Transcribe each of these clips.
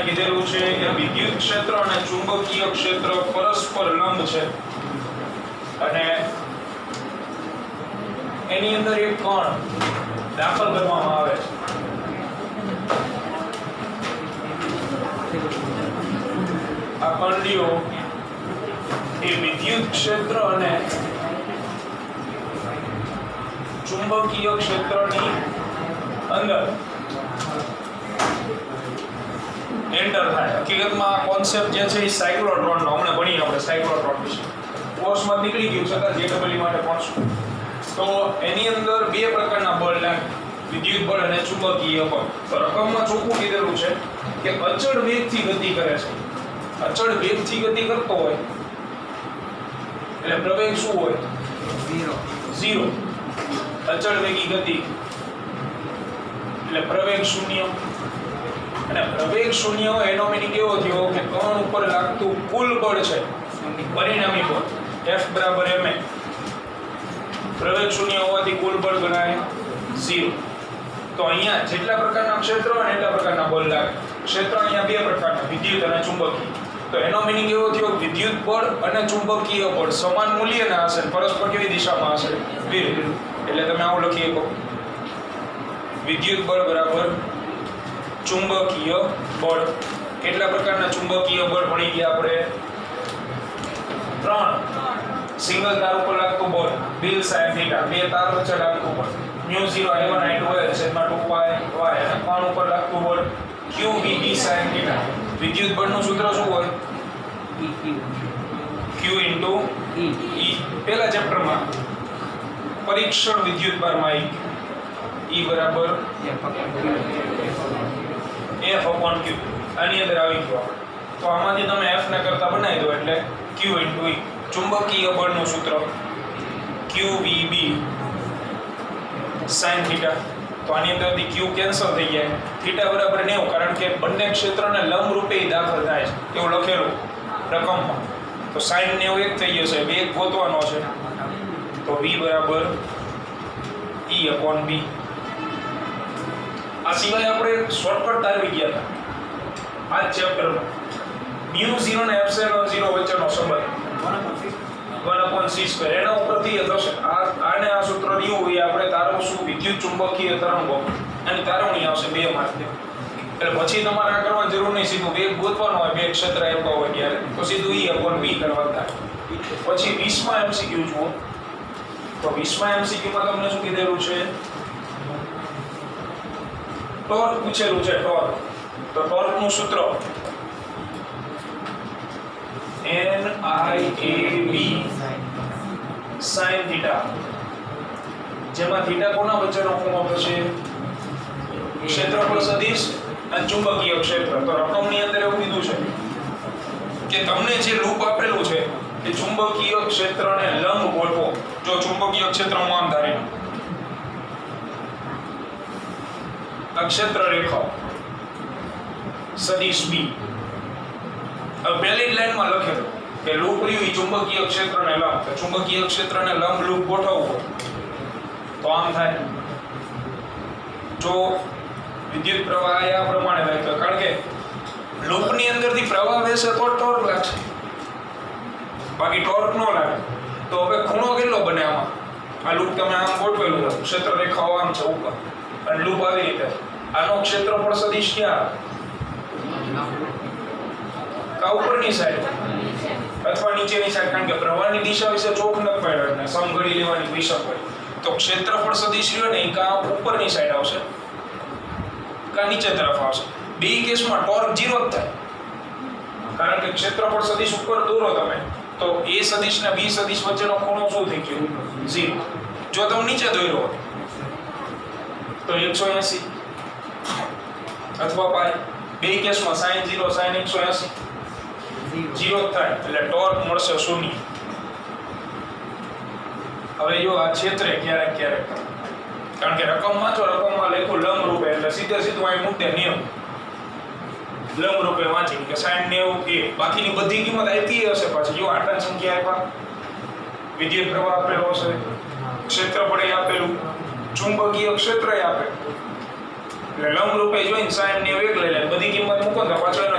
કીધેલું છે કે વિદ્યુત ક્ષેત્ર અને ચુંબકીય ક્ષેત્ર પરસ્પર લંબ છે અને એની અંદર એક કણ દાખલ કરવામાં આવે છે. આ કંડીઓ એ વિદ્યુત ક્ષેત્ર અને ચુંબકીય ક્ષેત્રની અંદર એન્ટર થાય. હકીકતમાં આ કોન્સેપ્ટ જે છે એ સાયક્લોટ્રોનનો હમણાં ભણીએ આપણે સાયક્લોટ્રોન વિશે. કોર્સમાં નીકળી ગયું છતાં જેડબલઈ માટે પહોંચશું તો એની અંદર બે પ્રકારના બળ લાગે, વિદ્યુત બળ અને ચુંબકીય બળ. તો રકમમાં ચોખ્ખું કીધેલું છે કે અચળ વેગથી ગતિ કરે છે. અચળ વેગથી ગતિ કરતો હોય એટલે પ્રવેગ શું હોય? 0. અચળ વેગી ગતિ એટલે પ્રવેગ 0 અને પ્રવેગ 0 હોય એનો મીનિંગ એવો થયો કે કણ ઉપર લાગતું કુલ બળ છે પરિણામી બળ F બરાબર ma. પ્રવેગ 0 હોવાથી કુલ બળ ગણાય 0. તો અહીંયા જેટલા પ્રકારના ક્ષેત્ર હોય એટલા પ્રકારના બળ લાગે. ક્ષેત્ર અહીંયા બે પ્રકારના, વિદ્યુત અને ચુંબકીય. તો એનો મીનિંગ એવો થયો વિદ્યુત બળ અને ચુંબકીય બળ સમાન મૂલ્યના હશે, પરસ્પર કેવી દિશામાં હશે? વિરુદ્ધ. એટલે તમે આવું લખી શકો વિદ્યુત બળ બરાબર ચુંબકીય બળ. કેટલા પ્રકારના ચુંબકીય બળ ભણી ગયા આપણે? 3. સિંગલ તાર ઉપર લાગતું બળ બિલ સાઇન થીટા, બે તાર વચ્ચે લાગતું બળ μ0 I1 I2 છેદમાં 2 પાઈ y અને કણ ઉપર લાગતું બળ QVB સાઇન થીટા. વિદ્યુત બળનું સૂત્ર શું હોય? Q * E. પહેલા ચેપ્ટરમાં પરીક્ષણ વિદ્યુત ભારમાં E બરાબર F/Q. આની અંદર આવી ગયો. તો આમાંથી તમે F ને કરતા બનાવી દો એટલે Q * E. ચુંબકીય બળનું સૂત્ર QVB sin θ. તો આની અંદરથી Q કેન્સલ થઈ જાય, θ બરાબર 90 કારણ કે બંને ક્ષેત્રને લંબ રૂપે દાખલ થાય છે એવું લખેલું રકમમાં. તો sin 90 એક થઈ જશે, વેગ ગોતવાનો છે તો V બરાબર E/B. આ સિવાય આપણે શોર્ટકટ તારવી ગયા હતા આ ચેપ્ટરમાં. μ0 અને ε0 વચ્ચેનો સંબંધ 1/c². એના ઉપરથી એ થશે આને આ સૂત્ર રહ્યું એ આપણે તારવશું વિદ્યુત ચુંબકીય તરંગો અને તારવણી આવશે 2 માર્ક. એટલે પછી તમારે આ કરવાની જરૂર નહીં, સીધું વેગ ગોતવાનો હોય, બે ક્ષેત્ર એવા હોય ત્યારે તો સીધું E/V કરવા થાય. પછી 20માં MCQ જુઓ તો 20માં MCQ માં તમને શું કીધેલું છે? ટોર્ક પૂછેલું છે. ટોર્ક. તો ટોર્કનું સૂત્ર NIAB sin θ, જેમાં θ કોના વચ્ચેનો ખૂણો થશે? ક્ષેત્રફળ સદિશ અને ચુંબકીય ક્ષેત્ર. તો રકમની અંદર એવું કીધું છે કે તમને જે લૂપ આપેલું છે એ ચુંબકીય ક્ષેત્રને લંબ ગોઠવો. જો ચુંબકીય ક્ષેત્ર હું આમ ધારી આ ક્ષેત્ર રેખા સદિશ B. હવે પહેલી લાઈનમાં લખેલું કે લૂપ રહ્યું ચુંબકીય ક્ષેત્રને લંબ. તો ચુંબકીય ક્ષેત્રને લંબ લૂપ ગોઠવવું તો આમ થાય. જો વિદ્યુત પ્રવાહ આ પ્રમાણે વહેતો, કારણ કે લૂપની અંદરથી પ્રવાહ વહેશે તો ટોર્ક લાગશે, બાકી ટોર્ક ન લાગે. તો હવે ખૂણો કેટલો બને આમાં? આ લૂપ તમે આમ ગોઠવેલું છે, ક્ષેત્ર રેખાઓ આમ છે ઉપર અને લૂપ આવી રીતે. આનો ક્ષેત્રફળ સદિશ ક્યાં? કા ઉપરની સાઈડ અથવા નીચેની સાઈડ, કારણ કે પ્રવાહની દિશા વિશે ચોક નથી પાડ્યો એટલે સમઘડી લેવાની દિશા હોય. તો ક્ષેત્રફળ સદિશ રહ્યો ને કા ઉપરની સાઈડ આવશે કા નીચે તરફ આવશે. બે કેસમાં ટોર્ક 0 જ થાય, કારણ કે ક્ષેત્રફળ સદિશ ઉપર દોરો તમે તો A સદિશ અને B સદિશ વચ્ચેનો ખૂણો શું થઈ ગયો? 0. જો તમે નીચે દોર્યો તો 180 અથવા પાઈ. બે કેસમાં sin 0 sin 180 0 થાય એટલે ટોર્ક મળશે 0. હવે જો આ ક્ષેત્રે ક્યારેક કારણ કે રકમમાં લખ્યું લંબ રૂપે એટલે સીધું અહીં મૂકે નિયમ લંબ રૂપે વાંચી કે sin 90 એ બાકીની બધી કિંમત આપી હશે. પાછી જો આટલા સંખ્યા આપ્યા, વિદ્યુત પ્રવાહ આપેલો હશે, ક્ષેત્રફળ આપેલું, ચુંબકીય ક્ષેત્ર આપેલું, એટલે લંબ રૂપે જોઈને sin 90 લઈ લે, બધી કિંમત મૂકો તો પાછો એનો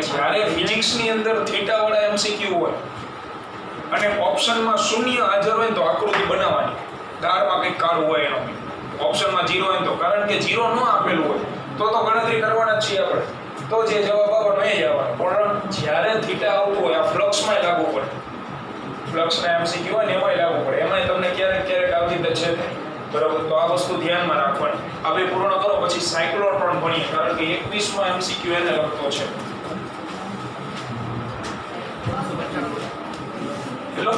જ્યારે ફિઝિક્સની અંદર થીટા વાળા એમસીક્યુ હોય અને ઓપ્શનમાં શૂન્ય હાજર હોય તો આકૃતિ બનાવવાની, દાળમાં કંઈક કાળું હોય એનો, ઓપ્શનમાં 0 હોય તો, કારણ કે 0 ન આપેલું હોય તો ગણતરી કરવાના જ છીએ આપણે, તો જે જવાબ આવવાનો એ જ આવવાનો. પણ જ્યારે થીટા આવતું હોય આ ફ્લક્સમાં લાગુ પડે, ફ્લક્સના એમસીક્યુ હોય ને એમાંય લાગુ પડે, એમાંય તમને ક્યારેક ક્યારેક આવતી જ છે. બરાબર, તો આ વસ્તુ ધ્યાનમાં રાખવાની. હવે પૂર્ણ કરો પછી સાયક્લોટ્રોન ભણીએ, કારણ કે 21માં એમસીક્યુ એને લગતો છે. હેલો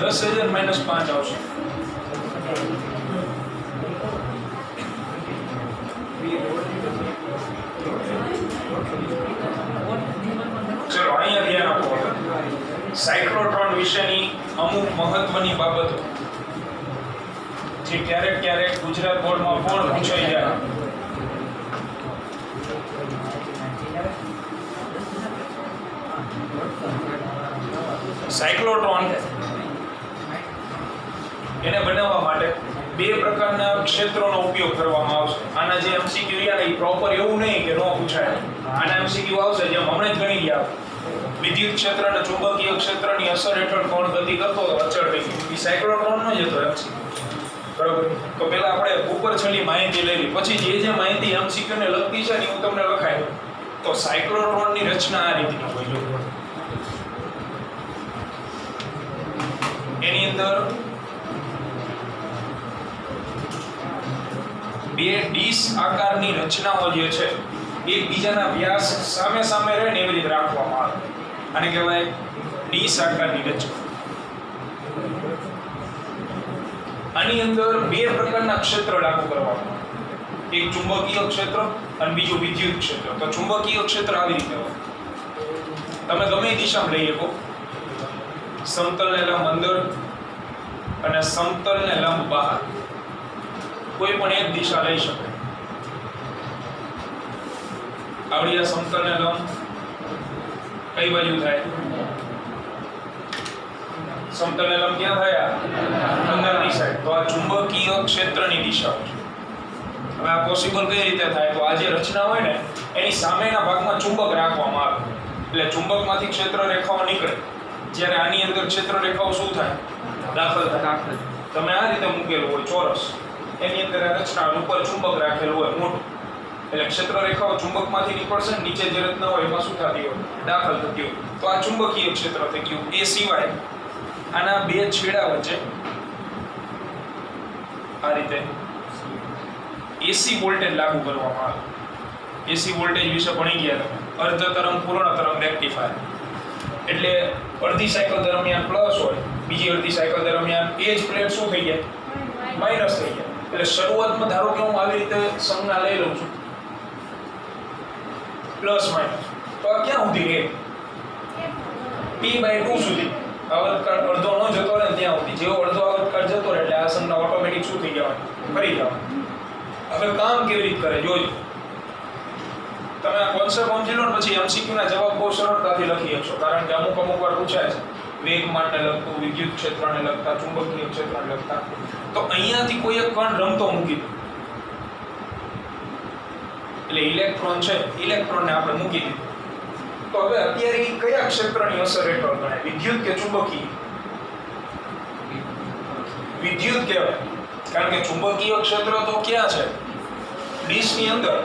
10,000 - 5 આવશે. ચલો અહીંયા ધ્યાન આપો. સાયક્લોટ્રોન વિશેની અમુક મહત્વની બાબતો જે ક્યારેક ક્યારેક ગુજરાત બોર્ડમાં પણ પૂછાઈ જાય. સાયક્લોટ્રોન એને બનાવવા માટે બે પ્રકારના ક્ષેત્રોનો ઉપયોગ કરવામાં આવશે. આના જે એમસીક્યુ રહ્યા એ પ્રોપર એવું નહીં કે નો પૂછાય. આના એમસીક્યુ આવશે જેમ હમણાં જ ગણી ગયા, વિદ્યુત ક્ષેત્ર અને ચુંબકીય ક્ષેત્રની અસર હેઠળ કોણ ગતિ કરતો હતો અચળ રહી. એ સાયક્લોટ્રોન નો જ હતો એમસીક્યુ. બરાબર, તો પહેલા આપણે ઉપર છેલ્લી માહિતી લઈ લી, પછી જે માહિતી એમસીક્યુ ને લગતી છે ને હું તમને લખાઈ દઉં. તો સાયક્લોટ્રોનની રચના આ રીતની હોય છે. એની અંદર બે ડીશ આકારની રચનાઓ જે છે એકબીજાના વ્યાસ સામે સામે રહે ને એવી રીતે રાખવામાં આવે. આને કહેવાય ડીશ આકારની રચના. આની અંદર બે પ્રકારના ક્ષેત્ર લાગુ કરવામાં આવે, એક ચુંબકીય ક્ષેત્ર અને બીજું વિદ્યુત ક્ષેત્ર. તો ચુંબકીય ક્ષેત્ર આવી રીતે હોય, તમે ગમે એ દિશામાં લઈ શકો, સમતલને લંબ અંદર અને સમતલને લંબ બહાર, કોઈ પણ એક દિશા લઈ શકે. આવડી આ સમતલને લંબ કઈ બાજુ થાય? સમતલને લંબ ક્યાં થાય? અંદરની સાઈડ. તો આ ચુંબકીય ક્ષેત્રની દિશા છે. હવે આ પોસિબલ કઈ રીતે થાય? તો આ જે રચના હોય ને એની સામેના ભાગમાં ચુંબક રાખવામાં આવે, એટલે ચુંબકમાંથી ક્ષેત્ર રેખાઓ નીકળે. જ્યારે આની અંદર ક્ષેત્ર રેખાઓ શું થાય? દાખલ થાય. તમે આ રીતે મૂકેલું હોય ચોરસ, એની અંદર આ રચના ઉપર ચુંબક રાખેલું હોય મોટું, એટલે ક્ષેત્ર રેખાઓ ચુંબકમાંથી નીકળશે, નીચે જે રચના હોય એમાં શું થતી હોય? દાખલ થતી હોય. તો આ ચુંબકીય ક્ષેત્ર થઈ ગયું. એ સિવાય આના બે છેડા વચ્ચે આ રીતે એસી વોલ્ટેજ લાગુ કરવામાં આવે. એસી વોલ્ટેજ વિશે ભણી ગયા તમે, અર્ધ તરંગ પૂર્ણ તરંગ રેક્ટિફાયર. એટલે અડધી સાયકલ દરમિયાન પ્લસ હોય, બીજી અડધી સાયકલ દરમિયાન એ જ પ્લેટ શું થઈ જાય? માઇનસ થઈ જાય. એટલે શરૂઆતમાં ધારો કે હું આવી રીતે સંજ્ઞા લઈ લઉં છું પ્લસ માઇનસ, તો આ ક્યાં સુધી રહે? P/2 સુધી. આવર્તકાળ અડધો ન જતો રહે ત્યાં સુધી. જેવો અડધો આવર્તકાળ જતો રહે એટલે આ સંજ્ઞા ઓટોમેટિક શું થઈ જવાની? ફરી જવાની. હવે કામ કેવી રીતે કરે જોજો. તમે આ કોન્સેપ્ટ સમજી લો ને પછી એમસીક્યુ ના જવાબ બહુ સરળતાથી લખી શકશો, કારણ કે અમુક વાર પૂછાય છે વેગમાનને લગતું, વિદ્યુત ક્ષેત્રને લગતા, ચુંબકીય ક્ષેત્રને લગતા. તો અહીંયાથી કોઈ એક કણ રમતો મૂકી દો, એટલે ઇલેક્ટ્રોન છે, ઇલેક્ટ્રોનને આપણે મૂકી દીધું. તો હવે અત્યારે એ કયા ક્ષેત્રની અસર હેઠળ ગણાય? વિદ્યુત કે ચુંબકીય? વિદ્યુત કહેવાય, કારણ કે ચુંબકીય ક્ષેત્ર તો ક્યાં છે? ડીશની અંદર.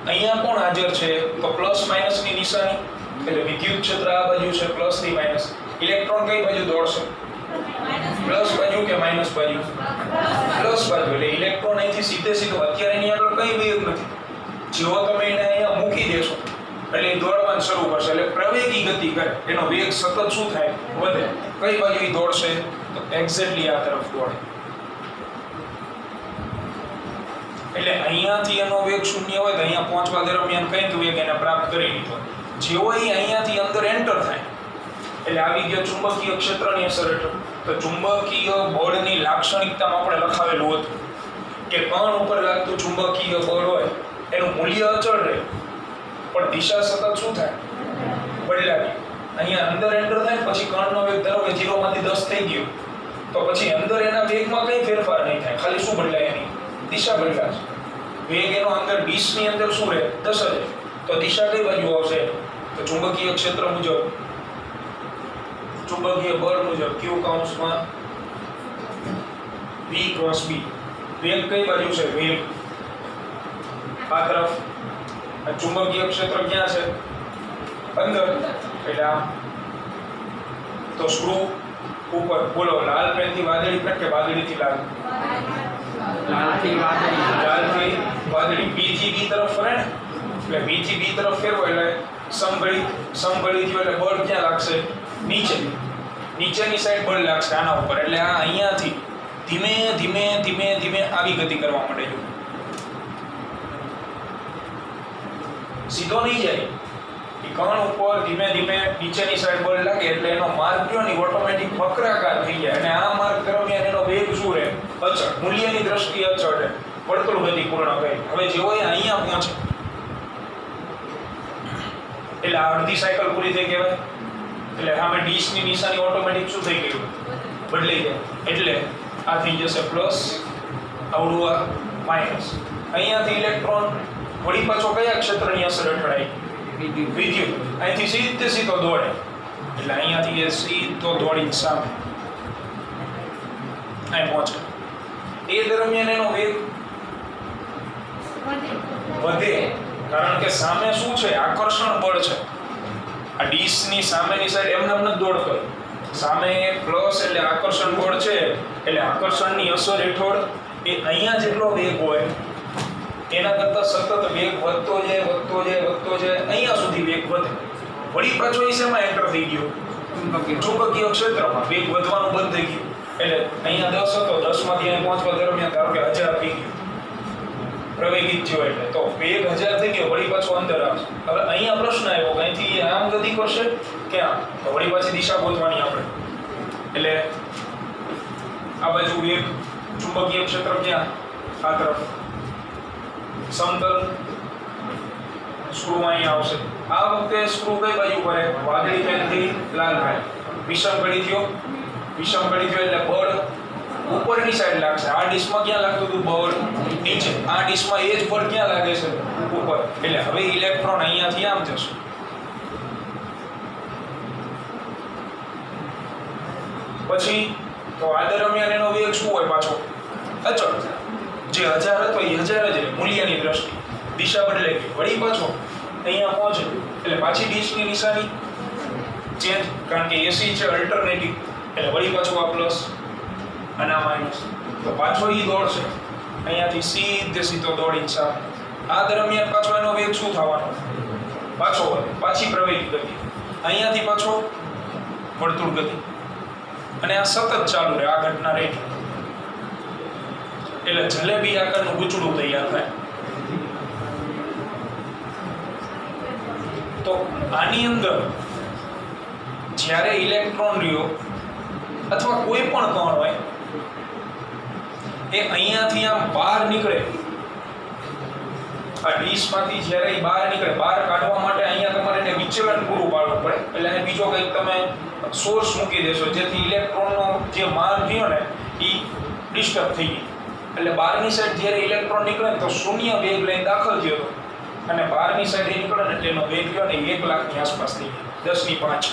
અહીંયા કોણ હાજર છે? તો પ્લસ માઇનસ ની નિશાની, એટલે વિદ્યુત ક્ષેત્ર આ બાજુ છે પ્લસ થી માઇનસ. ઇલેક્ટ્રોન કઈ બાજુ દોડશે? પ્લસ બાજુ કે માઇનસ બાજુ? પ્લસ બાજુ. એટલે ઇલેક્ટ્રોન અહીંથી સીધે સીધો, અત્યારે એની આગળ કઈ વેગ નથી, જેવો તમે એને અહીંયા મૂકી દેશો એટલે એ દોડવાનું શરૂ કરશે, એટલે પ્રવેગી ગતિ કરે, એનો વેગ સતત શું થાય? વધે. કઈ બાજુ એ દોડશે? તો એક્ઝેક્ટલી આ તરફ દોડે. એટલે અહીંયાથી એનો વેગ શૂન્ય હોય તો અહીંયા પહોંચવા દરમિયાન કંઈક વેગ એને પ્રાપ્ત કરી લીધો. જેવો એ અહીંયાથી અંદર એન્ટર થાય એટલે આવી ગયો ચુંબકીય ક્ષેત્રની અસર હેઠળ. તો ચુંબકીય બળની લાક્ષણિકતામાં આપણે લખાવેલું હતું કે કણ ઉપર લાગતું ચુંબકીય બળ હોય એનું મૂલ્ય અચળ રહે, પણ દિશા સતત શું થાય? બદલાવી. અહીંયા અંદર એન્ટર થાય પછી કણનો વેગ ધારો કે 0 માંથી 10 થઈ ગયો, તો પછી અંદર એના વેગમાં કંઈ ફેરફાર નહીં થાય, ખાલી શું બદલાય? એની દિશા બદલાશે. વેગ એનો અંદર ડીશની અંદર શું રહે 10 જ, તો દિશા કઈ બાજુ આવશે? તો ચુંબકીય ક્ષેત્ર મુજબ, ચુંબકીય બળ મુજબ q કૌંસમાં v ક્રોસ b, વેગ કઈ બાજુ છે? વેગ આ તરફ, ચુંબકીય ક્ષેત્ર ક્યાં છે? અંદર, એટલે આમ. તો સ્ક્રૂ ઉપર, બોલો, લાલ પેનથી વાદળી પેન કે વાદળીથી લાલ? લાલથી વાદળી. લાલથી વાદળી. b થી b તરફ ફરે ને, એટલે b થી b તરફ ફેરવો એટલે સમઘડી થયું, એટલે બળ ક્યાં લાગશે? નીચે, નીચેની સાઈડ બળ લાગશે આના ઉપર, એટલે આ અહીંયાથી ધીમે ધીમે ધીમે ધીમે આવી ગતિ કરવા માંડે. જો સીધો નહીં જાય, એ કણ ઉપર ધીમે ધીમે નીચેની સાઈડ બળ લાગે એટલે એનો માર્ગ કયો ની ઓટોમેટિક વક્રાકાર થઈ જાય, અને આ માર્ગ દરમિયાન એનો વેગ શું રહે? અચળ, મૂલ્યની દ્રષ્ટિએ અચળ રહે, વર્તુળ ગતિ પૂર્ણ કરી. હવે જેવો એ અહીંયા પહોંચે એટલે આ અડધી સાયકલ પૂરી થઈ કહેવાય, એટલે સામે ડીશની નિશાની ઓટોમેટિક શું થઈ ગયું? બદલાઈ જાય. એટલે આ થઈ જશે પ્લસ, આવડું આ માઇનસ. અહીંયાથી ઇલેક્ટ્રોન વળી પાછો કયા ક્ષેત્રની અસર હેઠળ? વિદ્યુત. અહીંથી સીધો દોડે, એટલે અહીંયાથી એ સીધો દોડી સામે અહીં પહોંચે. એ દરમિયાન એનો વેગ વધે, કારણ કે સામે શું છે? આકર્ષણ બળ છે. આ ડીશની સામેની સાઈડ એમને નથી દોડતો, સામે પ્લસ એટલે આકર્ષણ બળ છે, એટલે આકર્ષણની અસર હેઠળ એ અહીંયા જેટલો વેગ હોય એના કરતાં સતત વેગ વધતો જાય, અહીંયા સુધી વેગ વધે. વળી પાછો એ શેમાં એન્ટર થઈ ગયો? ચુંબકીય ક્ષેત્રમાં વેગ વધવાનું બંધ થઈ ગયું. એટલે અહીંયા 10 હતો, 10 માંથી અહીં પહોંચવા દરમિયાન ધારો કે 1000 થઈ ગયું, પ્રવેગિત થયો, એટલે તો વેગ 1000 થઈ ગયો, વળી પાછો અંદર આવશે. હવે અહીંયા પ્રશ્ન આવ્યો, અહીંથી આમ ગતિ કરશે કે આમ? તો વળી પાછી દિશા ગોતવાની આપણે. એટલે આ બાજુ વેગ, ચુંબકીય ક્ષેત્ર ક્યાં? આ તરફ. સમતલ સ્ક્રૂ અહીંયા આવશે. આ વખતે સ્ક્રૂ કઈ બાજુ ફરે? વાદળી પેનથી લાલ પેન. વિષમઘડી થયો એટલે બળ ઉપરની સાઈડ લાગશે. આ ડીશમાં ક્યાં લાગતું હતું બળ? નીચે. આ ડીશમાં એ જ બળ ક્યાં લાગે છે? ઉપર. એટલે હવે ઇલેક્ટ્રોન અહીંયાથી આમ જશે, પછી તો આ દરમિયાન એનો વેગ શું હોય? પાછો અચળ. જે 1000 હતો એ 1000 જ રહે, મૂલ્યની દ્રષ્ટિ. દિશા બદલાઈ ગઈ, વળી પાછો અહીંયા પહોંચે એટલે પાછી ડીશની નિશાની ચેન્જ, કારણ કે એસી છે અલ્ટરનેટિવ, એટલે વળી પાછું આ પ્લસ અને આ માઇનસ. તો પાછો ઈ દોડશે અહીંયાથી સીધો દોડીને સામે. આ દરમિયાન પાછો એનો વેગ શું થવાનો? પાછો વધે, પાછી પ્રવેગી ગતિ. અહીંયાથી પાછો વર્તુળ ગતિ, અને આ સતત ચાલુ રહે, આ ઘટના રહે. એટલે જલેબી આકારનું ગુચડું તૈયાર થાય. તો આની અંદર જ્યારે ઇલેક્ટ્રોન રહ્યો અથવા કોઈ પણ કણ હોય એ અહીંયાથી આમ બહાર નીકળે, આ ડીશમાંથી જ્યારે એ બહાર નીકળે, બહાર કાઢવા માટે અહીંયા તમારે એને વિચલન પૂરું પાડવું પડે. એટલે અહીં બીજો કંઈક તમે સોર્સ મૂકી દેશો જેથી ઇલેક્ટ્રોનનો જે માર્ગ રહ્યો ને એ ડિસ્ટર્બ થઈ ગઈ. એટલે બહારની સાઈડ જ્યારે ઇલેક્ટ્રોન નીકળે ને તો શૂન્ય વેગ લઈને દાખલ થયો હતો, અને બહારની સાઈડ નીકળે ને એટલે એનો વેગ રહ્યો ને 1 લાખની આસપાસ થઈ ગયો, 10⁵.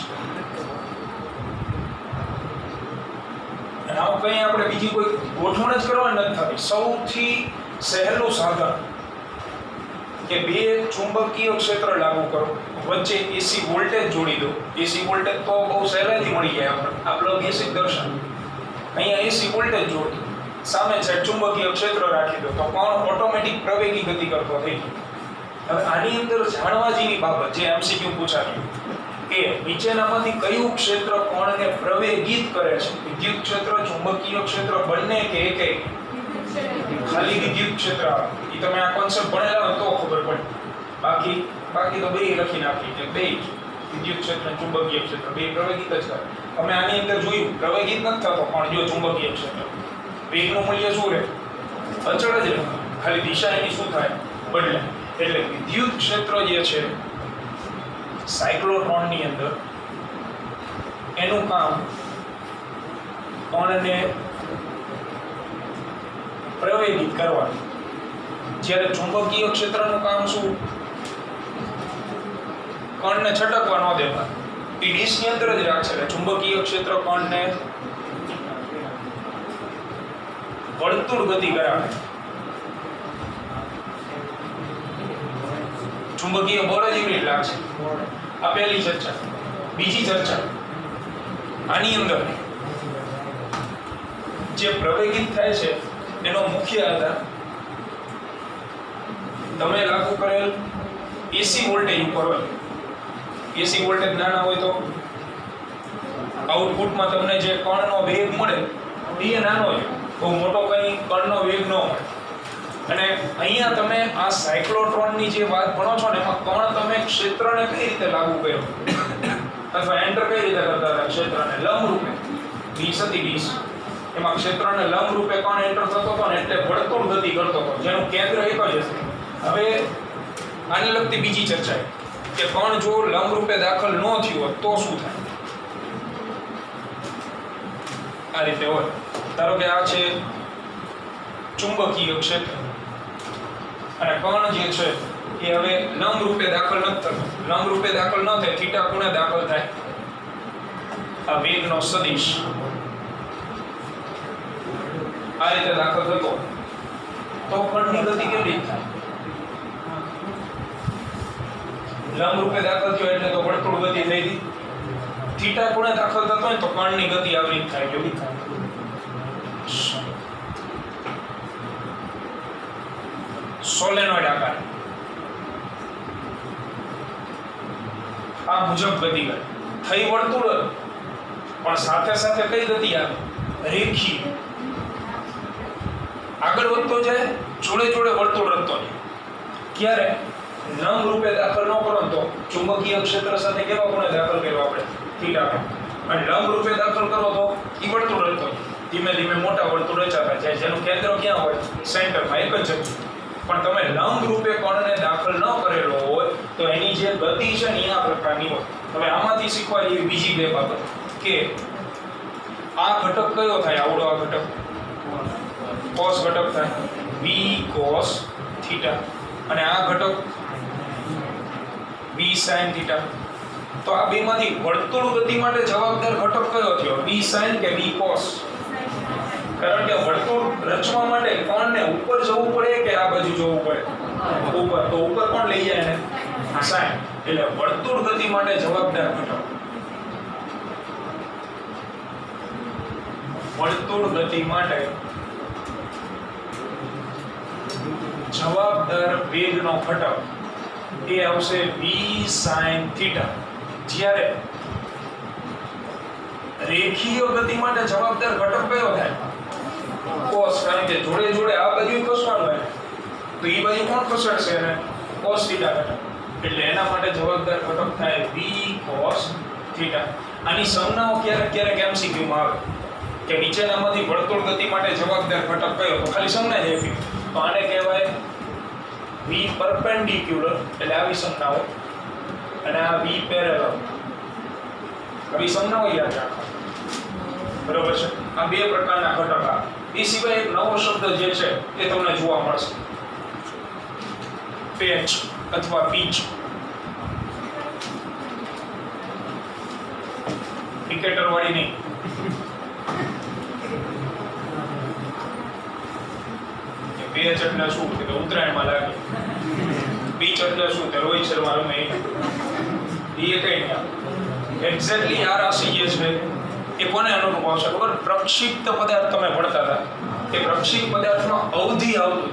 અને આવું કંઈ આપણે બીજી કોઈ ગોઠવણ જ કરવાની નથી થતી. સૌથી સહેલું સાધન કે બે ચુંબકીય ક્ષેત્ર લાગુ કરો, વચ્ચે એસી વોલ્ટેજ જોડી દો. એસી વોલ્ટેજ તો બહુ સહેલાઈથી મળી જાય આપણે. આ પ્લગ એસી દર્શન, અહીંયા એસી વોલ્ટેજ જોડી દો, સામે છે ચુંબકીય ક્ષેત્ર રાખી દો, તો કણ ઓટોમેટિક પ્રવેગી ગતિ કરતો થઈ ગયો. હવે આની અંદર જાણવા જેવી બાબત જે એમસીક્યુ પૂછાયું કે નીચેનામાંથી કયું ક્ષેત્ર કણને પ્રવેગિત કરે છે? વિદ્યુત ક્ષેત્ર, ચુંબકીય ક્ષેત્ર, બંને કે એકેય? ખાલી વિદ્યુત ક્ષેત્ર. એ તમે આ કોન્સેપ્ટ ભણેલા હોય તો ખબર પડે. બાકી તો બે લખી નાખી કે બે વિદ્યુત ક્ષેત્ર અને ચુંબકીય ક્ષેત્ર બે પ્રવેગિત જ કરે. અમે આની અંદર જોયું પ્રવેગિત નથી થતો, પણ જો ચુંબકીય ક્ષેત્ર વેગનું મૂલ્ય શું રહે? અચળ જ રહે, ખાલી દિશા એની શું થાય? બદલાય. એટલે વિદ્યુત ક્ષેત્ર જે છે સાયક્લોટ્રોનની અંદર એનું કામ કણને પ્રવેગિત કરવાનું. જ્યારે ચુંબકીય ક્ષેત્રનું કામ શું? કણને છટકવા ન દેવા, એ ડીશની અંદર જ રાખશે. એટલે ચુંબકીય ક્ષેત્ર કણને વર્તુળ ગતિ કરાવે. ચુંબકીય બળ જ એવી લાગશે. આ પહેલી ચર્ચા. બીજી ચર્ચા, આની અંદર જે પ્રવેગિત થાય છે એનો મુખ્ય આધાર તમે લાગુ કરેલ એસી વોલ્ટેજ ઉપર હોય. એસી વોલ્ટેજ નાના હોય તો આઉટપુટમાં તમને જે કણનો વેગ મળે એ નાનો હોય, બહુ મોટો કઈ કણનો વેગ ન મળે. અને અહીંયા તમે આ સાયક્લોટ્રોનની જે વાત ભણો છો ને એમાં કણ તમે ક્ષેત્રને કઈ રીતે લાગુ કર્યો અથવા એન્ટર કઈ રીતે કરતા હતા ક્ષેત્રને? લંબ રૂપે. ડીશ હતી ડીશ, એમાં ક્ષેત્રને લંબ રૂપે કણ એન્ટર થતો હતો ને એટલે વર્તુળ ગતિ કરતો હતો જેનું કેન્દ્ર એક જ હશે. હવે આને લગતી બીજી ચર્ચા કે કણ જો લંબ રૂપે દાખલ ન થયું હોય તો શું થાય? આ રીતે હોય. ધારો કે આ છે ચુંબકીય ક્ષેત્ર અને કણ જે છે એ હવે લંબ રૂપે દાખલ નથી થતો. લંબ રૂપે દાખલ ન થાય, થીટા ખૂણે દાખલ થાય. આ વેગનો સદિશ આ રીતે દાખલ થતો તો કણની ગતિ કેવી રીતે થાય? લંબ રૂપે દાખલ થયો એટલે તો વર્તુળ ગતિ થઈ ગઈ. થીટા ખૂણે દાખલ થતો હોય તો કણની ગતિ આવી રીતે થાય. કેવી થાય? સોલેનોઇડ આકાર આ મુજબ ગતિ કરે. થઈ વર્તુળ પણ સાથે સાથે કઈ ગતિ આવે? રેખીય. આગળ વધતો જાય, જોડે જોડે વર્તુળ રચતો જાય. ક્યારે? લંબ રૂપે દાખલ ન કરો તો ચુંબકીય ક્ષેત્ર સાથે કેવા ખૂણે દાખલ કર્યો આપણે? થીટા ખૂણે. અને લંબ રૂપે દાખલ કરો તો ઈ વર્તુળ રચતો જાય. ધીમે ધીમે મોટા વર્તુળ રચાતા જાય જેનું કેન્દ્ર ક્યાં હોય? સેન્ટરમાં, એક જ જગ્યાએ. પણ તમે લંબ રૂપે કણને દાખલ ન કરેલો હોય તો એની જે ગતિ છે ને આ પ્રકારની હોય. હવે આમાંથી શીખવા જેવી બીજી બે બાબત કે આ ઘટક કયો થાય? આવડો આ ઘટક cos ઘટક થાય, v cos થીટા. અને આ ઘટક v sin થીટા. તો આ બેમાંથી વર્તુળ ગતિ માટે જવાબદાર ઘટક કયો થયો? v sin કે v cos? કારણ કે વર્તુળ રચવા માટે કણને ઉપર જવું પડે કે આ બાજુ જવું પડે? ઉપર. તો ઉપર કોણ લઈ જાય ને? sin. એટલે વર્તુળ ગતિ માટે જવાબદાર ઘટક. વર્તુળ ગતિ માટે જવાબદાર વેગનો ઘટક એ આવશે v sin થીટા. જ્યારે રેખીય ગતિ માટે જવાબદાર ઘટક કયો થાય? cos. કારણ કે જોડે જોડે આ બાજુ ખસવાનું હોય તો એ બાજુ કોણ ખસેડશે એને? cos થીટા ઘટક. એટલે એના માટે જવાબદાર ઘટક થાય v cos થીટા. આની સંજ્ઞાઓ ક્યારેક ક્યારેક MCQ માં આવે કે નીચેનામાંથી વર્તુળ ગતિ માટે જવાબદાર ઘટક કયો? તો ખાલી સંજ્ઞા જ આપી તો આને કહેવાય v perpendicular. એટલે આવી સંજ્ઞાઓ. અને આ v parallel. આવી સંજ્ઞાઓ યાદ રાખો. બરોબર છે? આ બે પ્રકારના ઘટક આવે. એ સિવાય એક નવો શબ્દ જે છે એ તમને જોવા મળશે, પેચ અથવા પીચ. ક્રિકેટર વાળી નહીં. પેચ એટલે શું? કે ઉત્તરાયણમાં લાગે. પીચ એટલે શું? કે રોહિત શર્મા રમે. એ કઈ નહીં. એક્ઝેક્ટલી આ રાશિ જે છે એ કોને અનુરૂપ આવશે ખબર? પ્રક્ષિપ્ત પદાર્થ તમે ભણતા હતા. એ પ્રક્ષિપ્ત પદાર્થમાં અવધિ આવતું.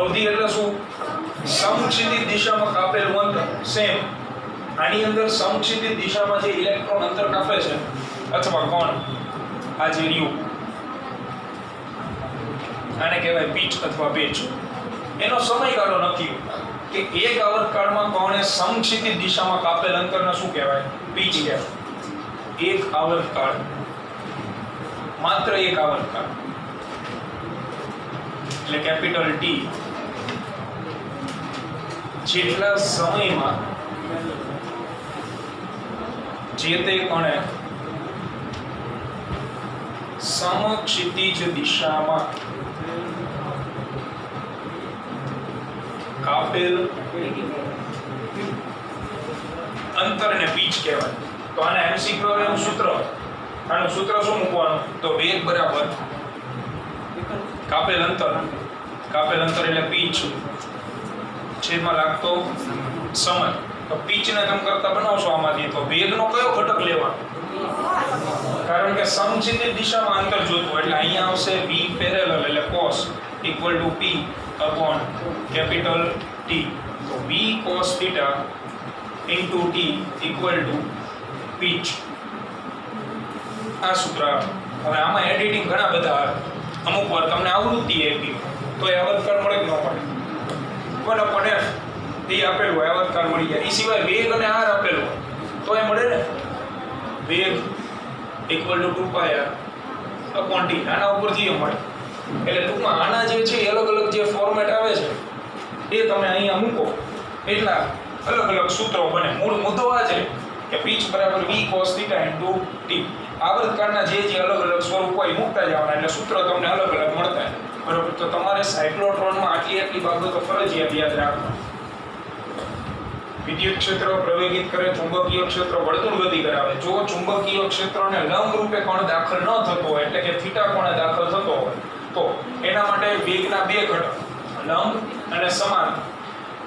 અવધિ એટલે શું? સમક્ષિતિજ દિશામાં કાપેલું અંતર. સેમ આની અંદર સમક્ષિતિજ દિશામાં જે ઇલેક્ટ્રોન અંતર કાપે છે અથવા કોણ, આ જે રહ્યું આને કહેવાય પીચ અથવા પેચ. એનો સમયગાળો નક્કી કે એક આવર્તકાળમાં કોણે સમક્ષિતિજ દિશામાં કાપેલ અંતરને શું કહેવાય? પીચ કહેવાય. એક આવર્તકાળ, માત્ર એક આવર્તકાળ એટલે કેપિટલ ટી, જેટલા સમયમાં જે તે કણે સમક્ષિતિજ દિશામાં કાપેલ અંતરને પીચ કહેવાય. તો આના એમસીક્યુ નું સૂત્ર, આનું સૂત્ર શું મૂકવાનું? તો વેગ બરાબર કાપેલ અંતર એટલે પીચ છેદમાં લાગતો સમય. તો પીચને તમે કરતા બનાવશો આમાંથી, તો વેગનો કયો ઘટક લેવાનો? કારણ કે સમછેદી દિશામાં અંતર જોતું, એટલે અહીંયા આવશે v પેરેલલ એટલે cos equal to p upon capital T. તો v cos theta into t equal to pitch. આ સૂત્ર. હવે આમાં એડિટિંગ ઘણા બધા આવે. અમુક વાર તમને આવૃત્તિ આપી તો એ આવર્તકાળ મળે કે ન મળે? 1/f એ આપેલું હોય, આવર્તકાળ મળી જાય. એ સિવાય વેગ અને r આપેલું તો એ મળે ને. વેગ equal to 2πr upon t. આના ઉપરથી એ મળે. એટલે ટૂંકમાં આના જે છે અલગ અલગ જે ફોર્મેટ આવે છે એ તમે અહીંયા મૂકો એટલા અલગ અલગ સૂત્રો બને. મૂળ મુદ્દો આ છે કે પીચ બરાબર v cos theta into t. આવર્તકાળના જે અલગ અલગ સ્વરૂપ હોય મૂકતા જવાના, એટલે સૂત્ર તમને અલગ અલગ મળતા જાય. બરોબર. તો તમારે સાયક્લોટ્રોનમાં આટલી બાબતો ફરજિયાત યાદ રાખવા. વિદ્યુત ક્ષેત્ર પ્રવેગિત કરે, ચુંબકીય ક્ષેત્ર વર્તુળ ગતિ કરાવે. જો ચુંબકીય ક્ષેત્રને લંબ રૂપે કોણ દાખલ ન થતો હોય, એટલે કે થીટા કોણે દાખલ થતો હોય, તો એના માટે વેગના બે ઘટક લંબ અને સમાન.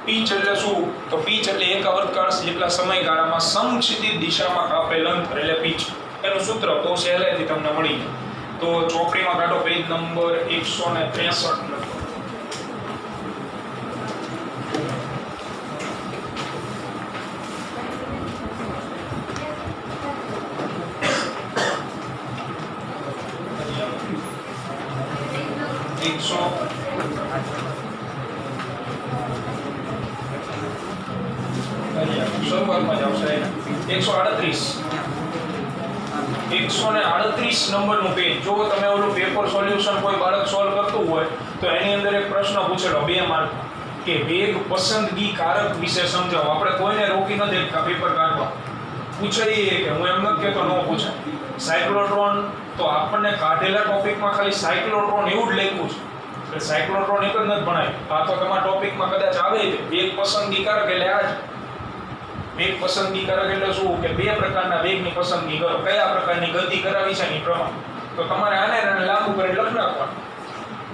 પીચ એટલે શું? તો પીચ એટલે એક આવર્તકાળ જેટલા સમયગાળામાં સમક્ષિતિજ દિશામાં કાપેલ અંતર એટલે પીચ. એનું સૂત્ર બહુ સહેલાઈથી તમને મળી જાય. તો ચોપડીમાં કાઢો પેજ નંબર 163 લખો. શરૂઆતમાં જ આવશે 138 નંબરનું પેજ. જો તમે ઓલું પેપર સોલ્યુશન કોઈ બાળક સોલ્વ કરતું હોય તો એની અંદર એક પ્રશ્ન પૂછેલો 2 માર્ક કે વેગ પસંદગી કારક વિશે સમજાવો. આપણે કોઈને રોકી ન દેતા પેપર કાઢવા. પૂછાય કે હું એમ નથી કહેતો ન પૂછાય. સાયક્લોટ્રોન તો આપણને કાઢેલા ટોપિકમાં ખાલી સાયક્લોટ્રોન એવું જ લખ્યું છે. એટલે સાયક્લોટ્રોન એક જ નથી ભણાય. આ તો તમારા ટોપિકમાં કદાચ આવે છે વેગ પસંદગી કારક એટલે આ જ. વેગ પસંદગી કારક એટલે શું? કે બે પ્રકારના વેગની પસંદગી કરો. કયા પ્રકારની ગતિ કરાવી છે એની પ્રમાણ. તો તમારે આને લાંબુ કરી લખ નાખવાનું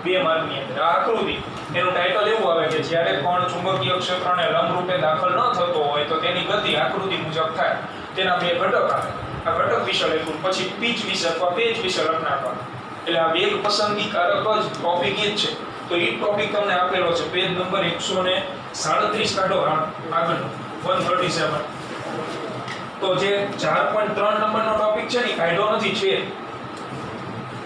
2 માર્કની અંદર. આ આકૃતિ એનું ટાઇટલ એવું આવે કે જ્યારે કોણ ચુંબકીય ક્ષેત્રને લંબ રૂપે દાખલ ન થતો હોય તો તેની ગતિ આકૃતિ મુજબ થાય. તેના બે ઘટક આવે. આ ઘટક વિશે લખ્યું, પછી પીચ વિશે અથવા પેચ વિશે લખ નાખવાનું. એટલે આ વેગ પસંદગી કારક જ ટોપિક એ જ છે. તો એ ટોપિક તમને આપેલો છે પેજ નંબર 137 કાઢો આગળનો 137. તો જે 4.3 નંબરનો ટોપિક છે ને કાઢ્યો નથી છે,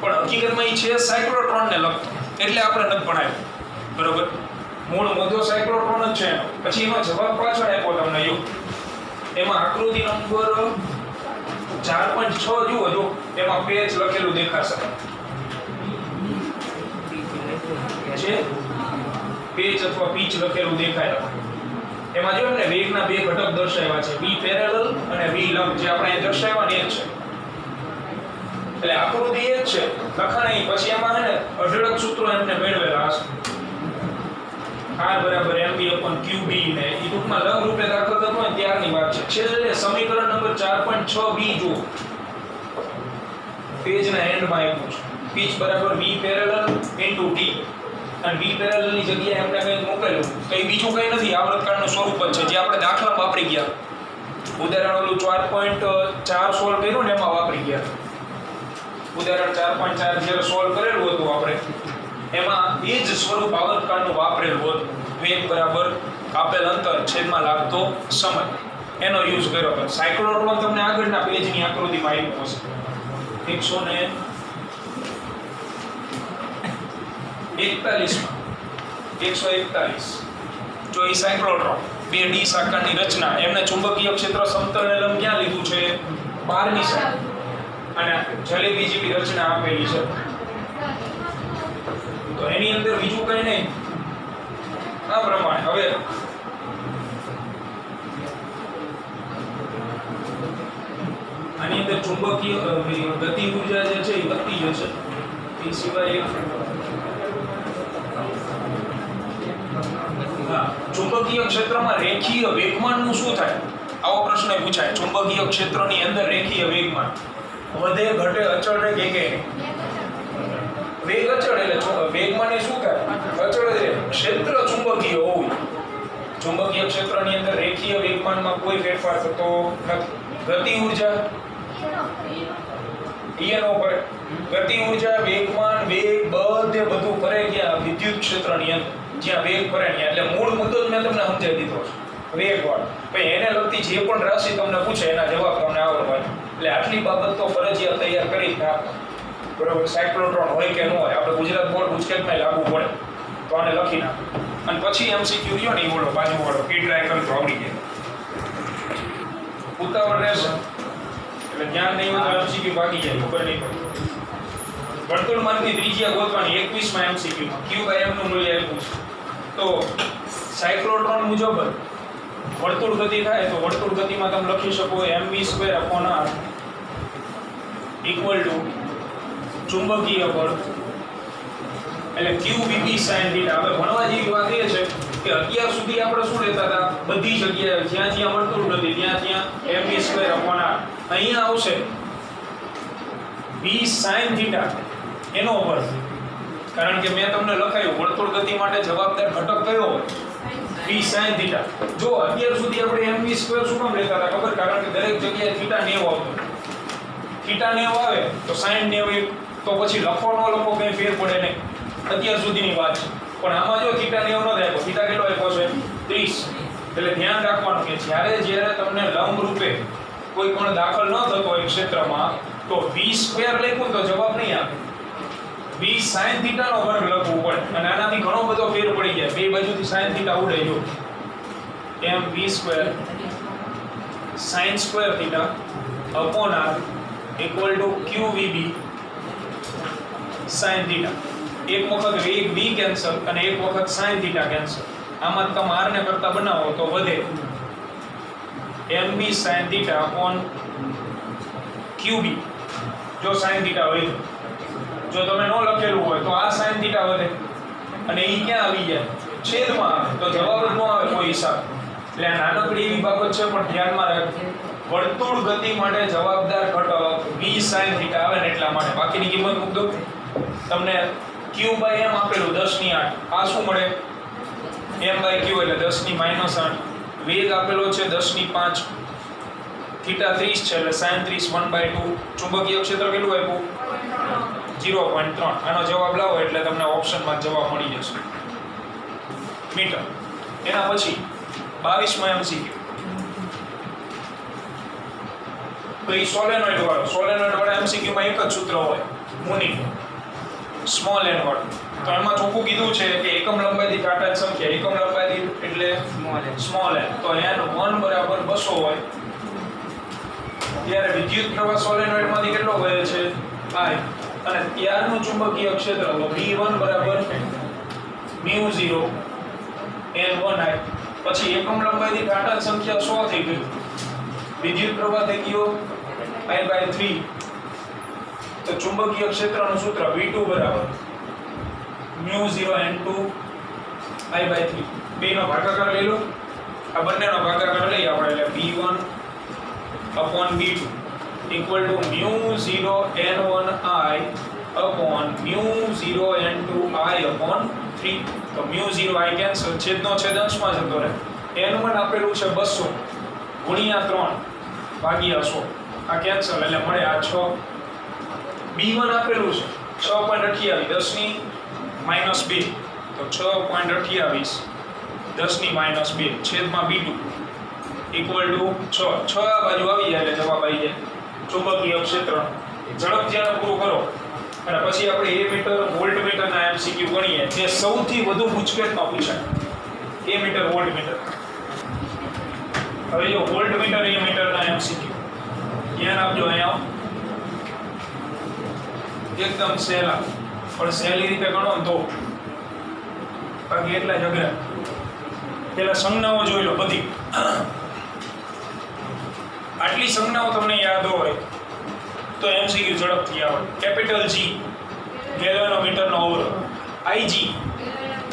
પણ હકીકતમાં એ છે સાયક્લોટ્રોનને લગતો, એટલે આપણે નથી ભણાવ્યું. બરોબર. મૂળ મુદ્દો સાયક્લોટ્રોન જ છે. પછી એનો જવાબ પાછળ આપ્યો તમને યો. એમાં આકૃતિ નંબર 4.6 જુઓ. જો એમાં પેચ લખેલું દેખાશે છે, પેચ અથવા પીચ લખેલું દેખાય. એમાં જો ને વેગના બે ઘટક દર્શાવ્યા છે, v પેરેલલ અને v લંબ. જે આપણે અહીં દર્શાવ્યા ને એ જ છે. એટલે આકૃતિ એ જ છે, લખાણ અહીં. પછી એમાં છે ને અઢળક સૂત્રો એમને મેળવેલા હશે. r બરાબર mv/qb ને એ ટૂંકમાં લંબ રૂપે દાખલ થતો હોય ત્યારની વાત છે. છેલ્લે સમીકરણ નંબર 4.6b જુઓ. પેજના એન્ડમાં આપ્યું છે. પીચ બરાબર v પેરેલલ into t. અને v પેરેલલ ની જગ્યાએ એમને કંઈક મૂકેલું. તો એ બીજું કંઈ નથી, આવર્તકાળનું સ્વરૂપ જ છે, જે આપણે દાખલા વાપરી ગયા. ઉદાહરણ ઓલું 4.4 સોલ્વ કર્યું ને એમાં વાપરી ગયા. ઉદાહરણ 4.4 જ્યારે સોલ્વ કરેલું હતું આપણે, એમાં એ જ સ્વરૂપ આવર્તકાળનું વાપરેલું હતું. વેગ બરાબર કાપેલ અંતર છેદમાં લાગતો સમય, એનો યુઝ કર્યો હતો. સાયક્લોટ્રોન તમને આગળના પેજની આકૃતિમાં આપ્યું હશે 141. જો એ સાયક્લોટ્રોન 2D આકારની રચના, એમને ચુંબકીય ક્ષેત્ર સમતલ ને લંબ ક્યાં લીધું છે? 12ની સાઈડ. અને જલેબી જેવી રચના આપેલી છે. તો એની અંદર બીજું કઈ નહીં, આ પ્રમાણે. હવે આની અંદર ચુંબકીય ગતિ ઊર્જા જે છે એ વધતી જશે. એ સિવાય હા, ચુંબકીય ક્ષેત્રમાં રેખીય વેગમાનનું શું થાય? આવો પ્રશ્ન પૂછાય. ચુંબકીય ક્ષેત્રની અંદર રેખીય વેગમાન વધે, ઘટે, અચળ રહે કે નહીં? વેગ અચળ એટલે વેગમાન એ શું થાય? અચળ જ રહે. ક્ષેત્ર ચુંબકીય હોવું. ચુંબકીય ક્ષેત્રની અંદર રેખીય વેગમાનમાં કોઈ ફેરફાર થતો નથી. ગતિ ઉર્જા ઈએનો પર ગતિ ઉર્જા, વેગમાન, વેગ બધે બધું ફરે ગયા વિદ્યુત ક્ષેત્રની અંદર. જ્યાં વેગ ફરે ત્યાં. એટલે મૂળ મુદ્દો જ મેં તમને સમજાવી દીધો છે. વેગવાળો ભાઈ એને લગતી જે પણ રાશિ તમને પૂછે એના જવાબ તમને આવડવા જોઈએ. એટલે આટલી બાબત તો ફરજિયાત તૈયાર કરી જ નાખો. બરોબર. સાયક્લોટ્રોન હોય કે ન હોય, આપણે ગુજરાત બોર્ડ ગુજકેટમાં લાગુ પડે તો આને લખી નાખો. અને પછી એમસીક્યુ રહ્યો ને એ બોલો બાજુવાળો કી ટ્રાય કરતો આવડી જાય. ઉતાવળ રહેશે એટલે ધ્યાન નહીં હોય તો એમસીક્યુ ભાગી જાય, ખબર નહીં પડે. વર્તુળમાંની ત્રિજ્યા ગોતવાની 21માં એમસીક્યુમાં q/m નું મૂલ્ય આપ્યું છે. તો સાયક્લોટ્રોન મુજબ વર્તુળ ગતિ થાય તો વર્તુળ ગતિમાં તમે લખી શકો mv²/r ઇક્વલ ટુ ચુંબકીય બળ એટલે qvb sin θ. હવે ભણવા જેવી વાત એ છે કે અત્યાર સુધી આપણે શું લેતા હતા? બધી જગ્યાએ જ્યાં જ્યાં વર્તુળ ગતિ ત્યાં mv²/r. અહીંયા આવશે v sin θ એનો વર્ગ. કારણ કે મેં તમને લખાયું વર્તુળ ગતિ માટે જવાબદાર ઘટક કયો હોય? v sin θ. જો અત્યાર સુધી આપણે mv² શું કામ લેતા હતા ખબર? કારણ કે દરેક જગ્યાએ θ 90 આવતો. θ 90 આવે તો sin 90, તો પછી લખો ન લખો કઈ ફેર પડે નહીં. અત્યાર સુધીની વાત છે. પણ આમાં જો θ 90 ન થાય તો θ કેટલો આપ્યો છે? 30. એટલે ધ્યાન રાખવાનું કે જ્યારે તમને લંબ રૂપે કોઈ પણ દાખલ ન થતો હોય ક્ષેત્રમાં તો v² લખ્યું તો જવાબ નહીં આવે. v sin θ નો વર્ગ લખવું પડે અને આનાથી ઘણો બધો ફેર પડી જાય. બે બાજુથી sin θ ઉડે જો mv² sin² θ upon r equal to qvb sin θ. એક વખત વેગ v કેન્સલ અને એક વખત sin θ કેન્સલ. આમાં તમે r ને કરતા બનાવો તો વધે mv sin θ upon qb. જો sin θ હોય, જો તમે નો લખેલું હોય તો આ sin θ વધે અને ઈ ક્યાં આવી જાય? છેદમાં આવે તો જવાબ જ ન આવે કોઈ હિસાબ. એટલે આ નાનકડી એવી બાબત છે પણ ધ્યાનમાં રાખજો. વર્તુળ ગતિ માટે જવાબદાર ઘટક v sin θ આવે ને એટલા માટે. બાકીની કિંમત મૂક દો. તમને q/m આપેલું 10⁸. આ શું મળે? m/q એટલે 10⁻8. વેગ આપેલો છે 10⁵. θ 30 છે એટલે sin 30 1/2. ચુંબકીય ક્ષેત્ર કેટલું આપ્યું? 0.3. આનો જવાબ લાવો એટલે તમને ઓપ્શનમાં જવાબ મળી જશે મીટર. એના પછી 22માં એમસીક્યુ. તો એ સોલેનોઇડ વાળા એમસીક્યુમાં એક જ સૂત્ર હોય મુનિ સ્મોલ n વાળું. તો એમાં ચોખ્ખું કીધું છે કે એકમ લંબાઈથી કાંટાની સંખ્યા, એકમ લંબાઈથી એટલે સ્મોલ n. તો n1 બરાબર 200 હોય ત્યારે વિદ્યુત પ્રવાહ સોલેનોઇડમાંથી કેટલો વહે છે? I. અને ત્યારનું ચુંબકીય ક્ષેત્ર તો v1 બરાબર μ0 n1I. પછી એકમ લંબાઈથી કાંટાની સંખ્યા 100 થઈ ગઈ, વિદ્યુત પ્રવાહ થઈ ગયો I/3. તો ચુંબકીય ક્ષેત્રનું સૂત્ર v2 બરાબર μ0 n2 I/3. બેનો ભાગાકાર લઈ લો. આ બંનેનો ભાગાકાર લઈ આપણે એટલે v1 upon v2 equal to μ0 n1I upon μ0 n2I upon 3. તો μ0 I કેન્સલ, છેદનો છેદ અંશમાં જતો રહે. n1 આપેલું છે 200 ગુણ્યા 3 ભાગ્યા 100. આ કેન્સલ એટલે મળે આ 6. b1 આપેલું છે 6.28 10⁻². તો 6.28 10⁻². છેદમાં b2 ઇક્વલ ટુ 6 આ બાજુ આવી જાય એટલે જવાબ આવી જાય ચુંબકીય ક્ષેત્ર. ઝડપથી આને પૂરું કરો અને પછી આપણે એ મીટર વોલ્ટ મીટરના એમસીક્યુ ગણીએ જે સૌથી વધુ ગુજકેટમાં પૂછાય. એ મીટર વોલ્ટ મીટર. હવે જો વોલ્ટ મીટર એ મીટરના એમસીક્યુ ધ્યાન આપજો. અહીંયા એકદમ સહેલા, પણ સહેલી રીતે ગણો તો બાકી એટલા જ અઘરા. પેલા સંજ્ઞાઓ જોઈ લો બધી. આટલી સંજ્ઞાઓ તમને યાદ હોય તો એમસીક્યુ ઝડપથી આવે. કેપિટલ G ગેલ્વેનોમીટરનો અવરોધ, IG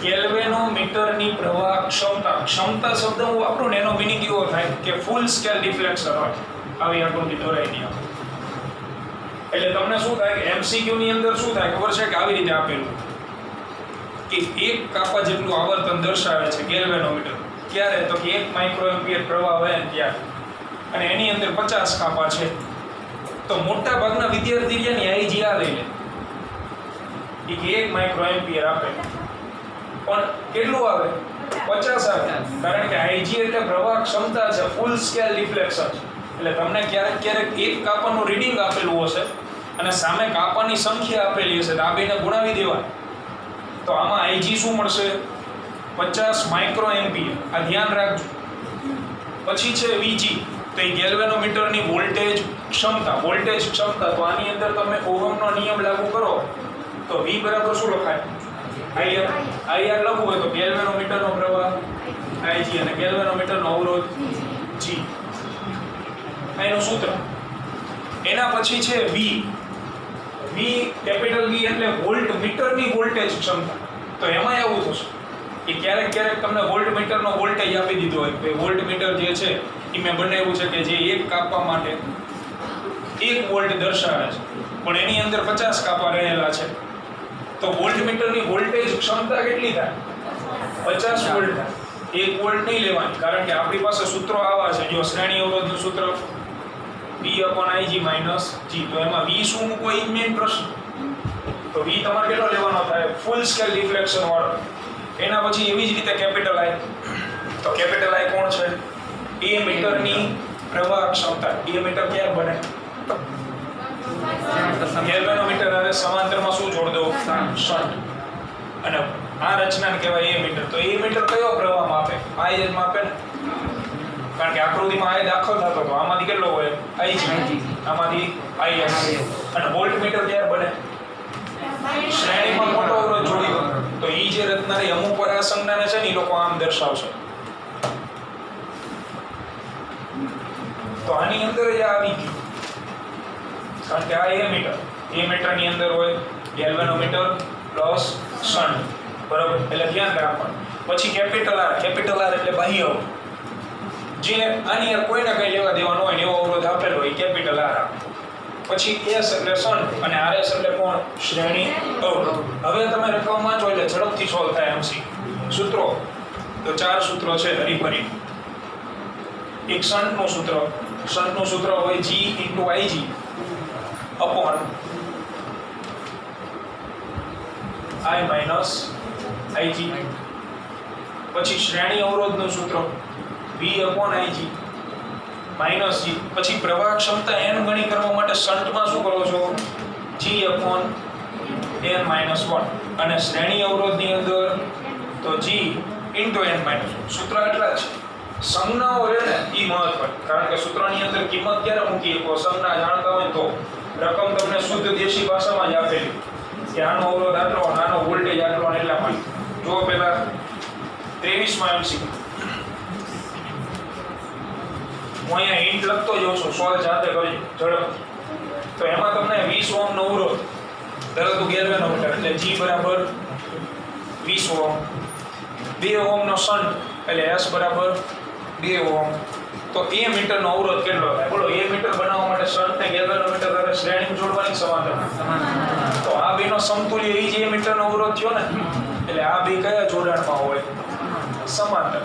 ગેલ્વેનોમીટરની પ્રવાહ ક્ષમતા. ક્ષમતા શબ્દ હું વાપરું ને એનો મિનિંગ એવો થાય કે ફૂલ સ્કેલ ડિફ્લેક્શન હોય. આવી આકૃતિ દોરાઈ દે. એટલે તમને શું થાય કે એમસીક્યુ ની અંદર શું થાય ખબર છે કે આવી રીતે આપેલું કે એક કાપા જેટલું આવર્તન દર્શાવે છે ગેલ્વેનોમીટર. ક્યારે? તો કે 1 માઇક્રોએમ્પિયર પ્રવાહ વહે ત્યારે, અને એની અંદર 50 કાપા છે. તો મોટા ભાગના વિદ્યાર્થી રહ્યા ને આઈજી આ લઈ લે કે 1 માઇક્રોએમ્પિયર આપે, પણ કેટલું આવે? 50 આવે. કારણ કે આઈજી એટલે પ્રવાહ ક્ષમતા છે, ફૂલ સ્કેલ ડિફ્લેક્શન છે. એટલે તમને ક્યારેક ક્યારેક એક કાપાનું રીડિંગ આપેલું હશે અને સામે કાપાની સંખ્યા આપેલી હશે, તો આ બેને ગુણાવી દેવા. તો આમાં આઈજી શું મળશે? 50 માઇક્રોએમ્પિયર. આ ધ્યાન રાખજો. પછી છે વીજી, તો એ ગેલ્વેનોમીટરની વોલ્ટેજ ક્ષમતા. વોલ્ટેજ ક્ષમતા તો આની અંદર તમે ઓહમનો નિયમ લાગુ કરો તો V બરાબર શું લખાય? IR. IR લખવું હોય તો ગેલ્વેનોમીટરનો પ્રવાહ IG અને ગેલ્વેનોમીટરનો અવરોધ G. એનું સૂત્ર. એના પછી છે V. V કેપિટલ V એટલે વોલ્ટમીટરની વોલ્ટેજ ક્ષમતા. તો એમાં એવું થશે કે ક્યારેક ક્યારેક તમને વોલ્ટમીટરનો વોલ્ટેજ આપી દીધો હોય કે વોલ્ટમીટર જે છે એ મેં બનાવ્યું છે કે જે એક કાપા માટે 1 વોલ્ટ દર્શાવે છે, પણ એની અંદર 50 કાપા રહેલા છે. તો વોલ્ટમીટરની વોલ્ટેજ ક્ષમતા કેટલી થાય? 50 વોલ્ટ થાય. 1 વોલ્ટ નહીં લેવાની, કારણ કે આપણી પાસે સૂત્રો આવા છે. જો શ્રેણી અવરોધનું સૂત્ર V/IG - G. તો એમાં V શું મૂકવો એ મેઇન પ્રશ્ન. તો V તમારે કેટલો લેવાનો થાય? ફૂલ સ્કેલ ડિફ્લેક્શન વાળો. એના પછી એવી જ રીતે કેપિટલ I. તો કેપિટલ I કોણ છે? એ મીટરની પ્રવાહ ક્ષમતા. એ મીટર ક્યારે બને? ગેલ્વેનોમીટર અને સમાંતરમાં શું જોડ દો? શન્ટ. અને આ રચનાને કહેવાય એ મીટર. તો એ મીટર કયો પ્રવાહ માપે? I જ માપે ને, કારણ કે આકૃતિમાં I દાખલ થતો તો આમાંથી કેટલો હોય? IG. આમાંથી IS. અને વોલ્ટમીટર ક્યારે બને? શ્રેણીમાં મોટો અવરોધ જોડી દો. તો ઈ જે રચનાની અમુક વાર આ સંજ્ઞાને છે ને ઈ લોકો આમ દર્શાવશે. તો આની અંદર જ આવી ગયું, કારણ કે આ એ મીટર. એ મીટરની અંદર હોય ગેલ્વેનોમીટર પ્લસ શન્ટ. બરાબર? એટલે ધ્યાન રાખવાનું. પછી કેપિટલ R. કેપિટલ R એટલે બાહ્ય અવરોધ. જે આની કોઈને કઈ લેવા દેવાનો હોય ને એવો અવરોધ આપેલો હોય કેપિટલ R. પછી S એટલે શન્ટ અને RS એટલે કોણ? શ્રેણી અવરોધ. હવે તમે રકમ વાંચો એટલે ઝડપથી સોલ્વ થાય MC. સૂત્રો તો 4 સૂત્રો છે હરીફરી. એક શન્ટનું સૂત્ર. શન્ટનું સૂત્ર હોય G × IG upon I - IG. પછી શ્રેણી અવરોધનું સૂત્ર V/IG - G. પછી પ્રવાહ ક્ષમતા n ગણી કરવા માટે શન્ટમાં શું કરો છો? G/n - 1. અને શ્રેણી અવરોધની અંદર તો G × n - 1. સૂત્ર એટલા છે. સંજ્ઞાઓ રહે ને એ મહત્વ, કારણ કે સૂત્રની અંદર કિંમત ક્યારે મૂકી શકો? સંજ્ઞા જાણતા હોય તો. રકમ તમને શુદ્ધ દેશી ભાષામાં જ આપેલી કે આનો અવરોધ આટલો, આનો વોલ્ટેજ આટલો, એટલા માટે. જો પેલા 23માં MC હું અહીંયા હિન્ટ લખતો જાઉં છું, સોલ્વ જાતે કરજો ઝડપથી. તો એમાં તમને 20 ઓહમનો અવરોધ ધરાવતું ગેલ્વેનોમીટર એટલે G બરાબર 20 ઓહમ. 2 ઓહમનો શન્ટ એટલે S બરાબર 2 ઓહમ. તો એ મીટરનો અવરોધ કેટલો થાય? બોલો, એ મીટર બનાવવા માટે શન્ટને ગેલ્વેનોમીટર સાથે શ્રેણી જોડવાની સમાંતર. તો આ બેનો સમતુલ્ય એ જે મીટરનો અવરોધ થયો ને, એટલે આ બે કયા જોડાણમાં હોય? સમાંતર.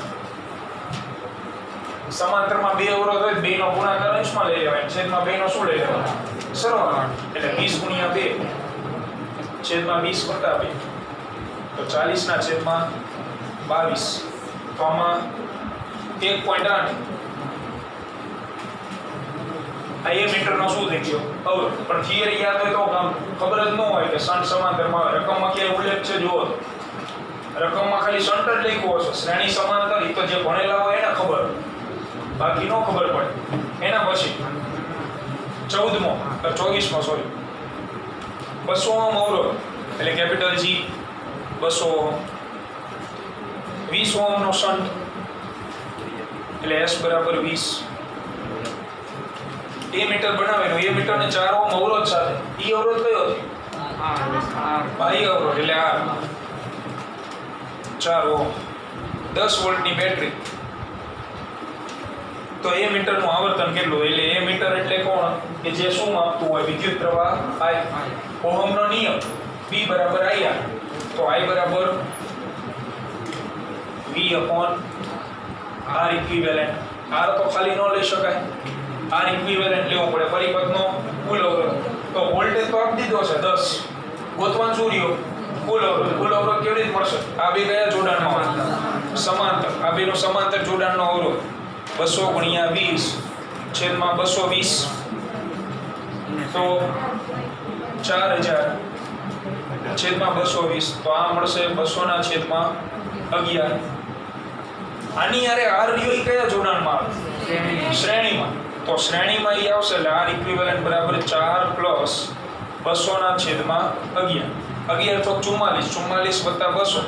સમાંતરમાં 2 અવરોધ હોય, બેનો ગુણાકાર અંશમાં લઈ લેવાય, છેદમાં બેનો શું લઈ લેવાનો? સરવાળો. એટલે 20 × 2 છેદમાં 20 + 2 તો 40/22. તો આમાં 1.8 આ એ મીટરનો શું થઈ ગયો? અવરોધ. પણ થિયરી યાદ હોય તો કામ ખબર જ ન હોય કે શન્ટ સમાંતરમાં આવે. રકમમાં ક્યાંય ઉલ્લેખ છે જુઓ. રકમમાં ખાલી શન્ટ જ લખ્યું હશે. શ્રેણી સમાંતર એ તો જે ભણેલા હોય એને ખબર, બાકી નો ખબર પડે. એના પછી 24મો સોરી 200 ઓહમ અવરોધ એટલે કેપિટલ G 200 ઓહમ. 20 ઓહમનો શન્ટ એટલે S બરાબર 20. એ મીટર બનાવેલું. એ મીટરને 4 ઓહમ અવરોધ સાથે. ઈ અવરોધ કયો છે? બાહ્ય અવરોધ એટલે R. 4 ઓહમ 10 વોલ્ટની બેટરી તો એ મીટરનું આવર્તન કેટલું એટલે એ મીટર એટલે કોણ કે જે શું માપતું હોય વિદ્યુત પ્રવાહ I ઓહમનો નિયમ V બરાબર IR તો I બરાબર V upon R equivalent R તો ખાલી ન લઈ શકાય R equivalent લેવો પડે પરિપથનો કુલ અવરોધ તો વોલ્ટેજ તો આપી દીધો છે 10 ગોતવાનું શું રહ્યો કુલ અવરોધ કેવી રીતે મળશે આ બે કયા જોડાણમાં સમાંતર આ બેનો સમાંતર જોડાણનો અવરોધ 200 ગુણ્યા 20 છેદમાં 220 તો 4000 છેદમાં 220 તો આ મળશે 200 ના છેદમાં 11 આની યારે R રહ્યો એ કયા જોડાણમાં આવે શ્રેણીમાં તો શ્રેણીમાં એ આવશે એટલે R ઇક્વિવેલન્ટ બરાબર 4 પ્લસ 200 ના છેદમાં 11 11 તો 44 વત્તા 200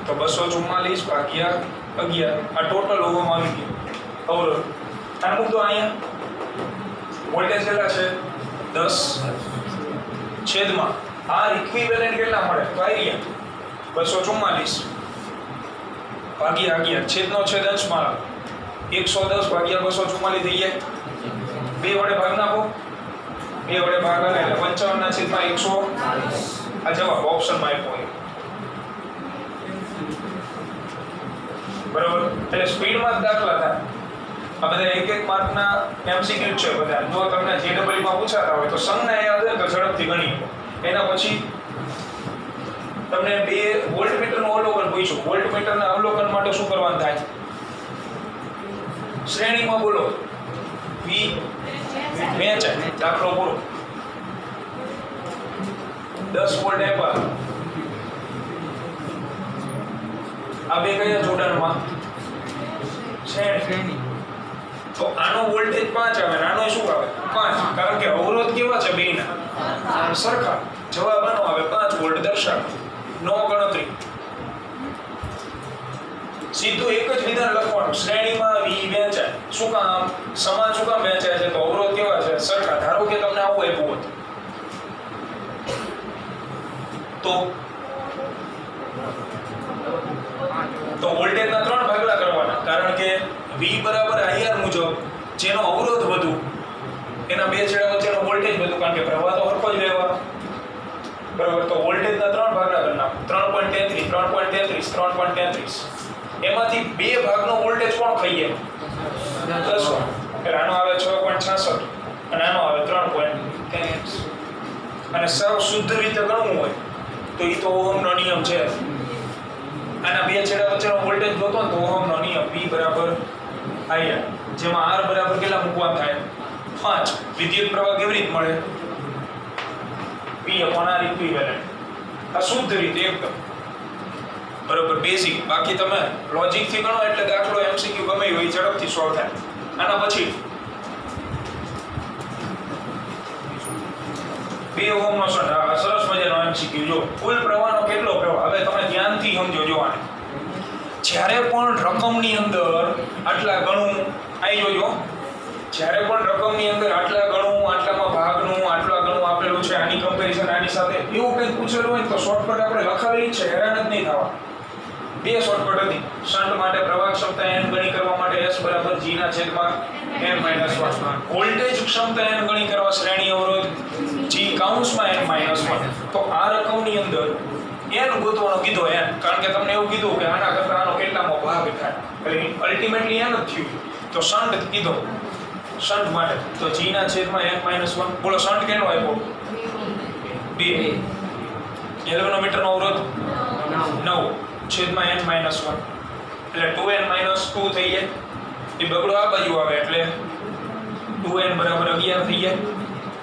તો 244 ભાગ્યા 11 આ ટોટલ ઓહમ આવી ગયો અવરોધ આને મૂકતો અહીંયા વોલ્ટેજ કેટલા છે 10 છેદમાં R ઇક્વિવેલન્ટ કેટલા મળે તો આઈ 244 ભાગ્યા 11 છેદનો છેદ અંશમાં 110 ભાગ્યા 244 થઈ જાય 2 વડે ભાગ નાખો 2 વડે ભાગ આવે એટલે 55 ના છેદમાં 100 આ જવાબ ઓપ્શનમાં આપ્યો બરાબર એટલે સ્પીડમાં જ દાખલા થાય આ બધા એક માર્કના એમસીક્યુ છે બધા જો તમને જેડબલ્યુ માં પૂછાતા હોય તો સંજ્ઞા યાદ હોય તો ઝડપથી ગણી એના પછી તમને બે વોલ્ટમીટરનું અવલોકન પૂછ્યું વોલ્ટમીટરના અવલોકન માટે શું કરવાનું થાય શ્રેણીમાં બોલો V વેચાય દાખલો પૂરો 10 વોલ્ટ આપ્યા આ બે કયા જોડાણમાં શ્રેણી તો આનો વોલ્ટેજ 5 આવે અને આનો શું આવે 5 કારણ કે અવરોધ કેવા છે બેના સરખા જવાબ આનો આવે 5 વોલ્ટ દર્શાવે નો ગણતરી સીધું એક જ વિધાન લખવાનું શ્રેણીમાં V વેચાય શું કામ સમાન શું કામ વેચાય છે તો અવરોધ કેવા છે સરખા ધારો કે તમને આવું આપ્યું હોત તો વોલ્ટેજના 3 ભાગલા કરવાના કારણ કે V બરાબર IR મુજબ જેનો અવરોધ વધુ એના બે છેડા વચ્ચેનો વોલ્ટેજ વધુ કારણ કે પ્રવાહ તો સરખો જ રહેવાનો બરાબર તો વોલ્ટેજના 3 ભાગલા કરી નાખો 3.33 3.33 એમાંથી બે ભાગનો વોલ્ટેજ કોણ ખાઈએ 10 એટલે આનો આવે 6.66 અને આનો આવે 3.33 અને સાવ શુદ્ધ રીતે ગણવું હોય તો એ તો ઓહમનો નિયમ છે આના બે છેડા વચ્ચેનો વોલ્ટેજ જોતો ને તો ઓહમનો નિયમ V બરાબર IR જેમાં R બરાબર કેટલા મૂકવાનું થાય 5 વિદ્યુત પ્રવાહ કેવી રીતે મળે V upon R equivalent આ શુદ્ધ રીતે એકદમ બરોબર બેઝિક બાકી તમે લોજિક થી ગણો એટલે દાખલો એમસીક્યુ ગમે હોય ઝડપથી સોલ્વ થાય આના પછી 2 ઓહમનો સરસ મજાનો એમસીક્યુ જો કુલ પ્રવાહનો કેટલો પ્રવાહ હવે તમે ધ્યાનથી સમજો જોવાને જ્યારે પણ રકમની અંદર આટલા ગણું આવી જોજો જ્યારે પણ રકમની અંદર આટલા ગણું આટલામાં ભાગનું આટલા ગણું આપેલું છે આની કમ્પેરિઝન આની સાથે એવું કંઈક પૂછેલું હોય તો શોર્ટકટ આપણે લખાવેલી જ છે હેરાન જ નહીં થવા બે શોર્ટકટ હતી શન્ટ માટે પ્રવાહ ક્ષમતા n ગણી કરવા માટે S બરાબર G ના છેદમાં n - 1 વોલ્ટેજ ક્ષમતા n ગણી કરવા શ્રેણી અવરોધ G કૌંસમાં n - 1 તો આ રકમની અંદર n ગોતવાનો કીધો n કારણ કે તમને એવું કીધું કે આના કરતા આનો કેટલામો ભાગ થાય એટલે અલ્ટિમેટલી n જ થયું તો શન્ટ કીધો શન્ટ માટે તો G ના છેદમાં n - 1 બોલો શન્ટ કેટલો આપ્યો 2 11 નો અવરોધ 9 છેદમાં n - 1 એટલે 2n - 2 થઈ જાય એ બગડો આ બાજુ આવે એટલે 2n બરાબર 11 થઈ જાય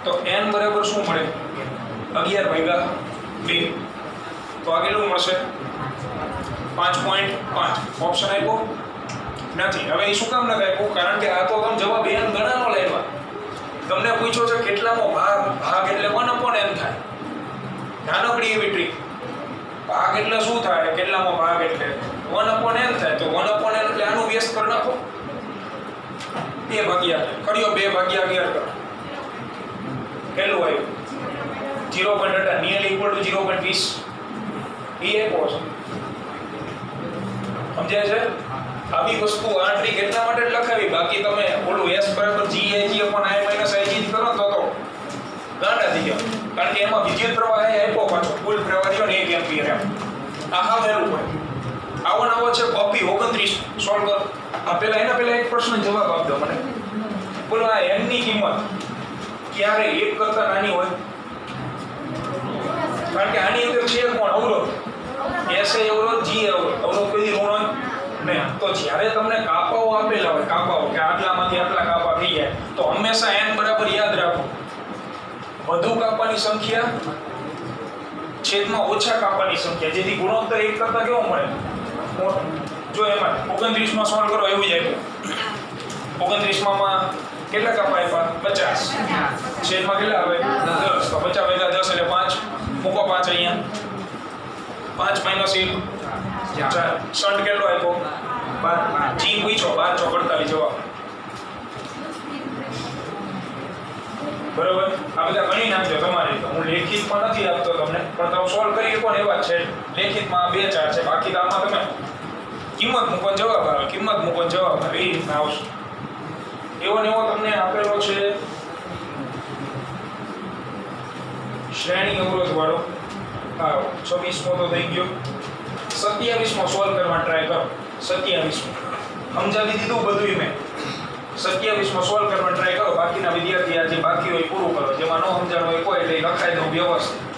તો n બરાબર શું મળે 11 ભાગ્યા 2 તો આ કેટલું મળશે 5.5 ઓપ્શન આપ્યો નથી હવે એ શું કામ નથી આપ્યું કારણ કે આ તો તમે જવાબ n ગણાનો લાવ્યા તમને પૂછ્યો છે કેટલામો ભાગ એટલે 1/n થાય નાનકડી એવી ટ્રીક ભાગ એટલે શું થાય કેટલામો ભાગ એટલે 1/n થાય તો 1/n એટલે આનું વ્યસ્ત કરી નાખો 2 ભાગ્યા કર્યો 2 ભાગ્યા 11 કરો કેટલું આવ્યું 0.8 નિયરલી ઇક્વલ ટુ 0.20 એ આપ્યો છે સમજાય છે? આવી વસ્તુ આ ટ્રીક એટલા માટે જ લખાવી, બાકી તમે ઓલું s બરાબર g ag upon i minus ig કરો તો ગાંડા થઈ ગયા, કારણ કે એમાં વિદ્યુત પ્રવાહ એ આપ્યો પાછો કુલ પ્રવાહ રહ્યો ને 1 એમ્પિયર એમ. આ હા વેલું પડે. આવો ને આવો છે કોપી 29 સોલ્વ કરો. આ પહેલા એક પ્રશ્ન જવાબ આપજો મને. બોલો આ n ની કિંમત ક્યારે 1 કરતા નાની હોય? કારણ કે આની અંદર છે કોણ? અવરોધ. s એ અવરોધ, g એ અવરોધ કોઈ ઋણ હોય ને. તો જ્યારે તમને કાપાઓ આપેલા હોય, કાપાઓ કે આટલામાંથી આટલા કાપા થઈ જાય, તો હંમેશા n બરાબર યાદ રાખો, વધુ કાપાની સંખ્યા છેદમાં ઓછા કાપાની સંખ્યા, જેથી ગુણોત્તર 1 કરતા કેવો મળે? જો એમાં 29 માં સોલ્વ કરો એવું જ આપ્યું. 29 માં કેટલા કાપા આપ્યા? 50. છેદમાં કેટલા આવે? 10. તો 50 ભેગા 10 એટલે 5. મૂકો 5 અહીંયા. 5 minus 1 4. શન્ટ કેટલો આપ્યો? 12. જી પૂછો 12 ચોક 48 જવાબ. બરોબર? આ બધા ગણી નાખજો તમારે. હું લેખિતમાં નથી આપતો તમને, પણ તમે સોલ્વ કરી શકો ને એવા જ છે. લેખિતમાં 2 4 છે, બાકી તો આમાં તમે કિંમત મૂકો જવાબ આવે, કિંમત મૂકો જવાબ આવે, એ રીતના આવશે. એવો ને એવો તમને આપેલો છે શ્રેણી અવરોધ વાળો. હા, 26મો તો થઈ ગયો. 27મો સોલ્વ કરવા ટ્રાય કરો. 27મો સમજાવી દીધું બધું મેં. 27મો સોલ્વ કરવા ટ્રાય કરો. બાકીના વિદ્યાર્થી આજે બાકી હોય પૂરું કરો. જેમાં ન સમજાણું હોય કોઈ એટલે લખાઈ દઉં વ્યવસ્થિત.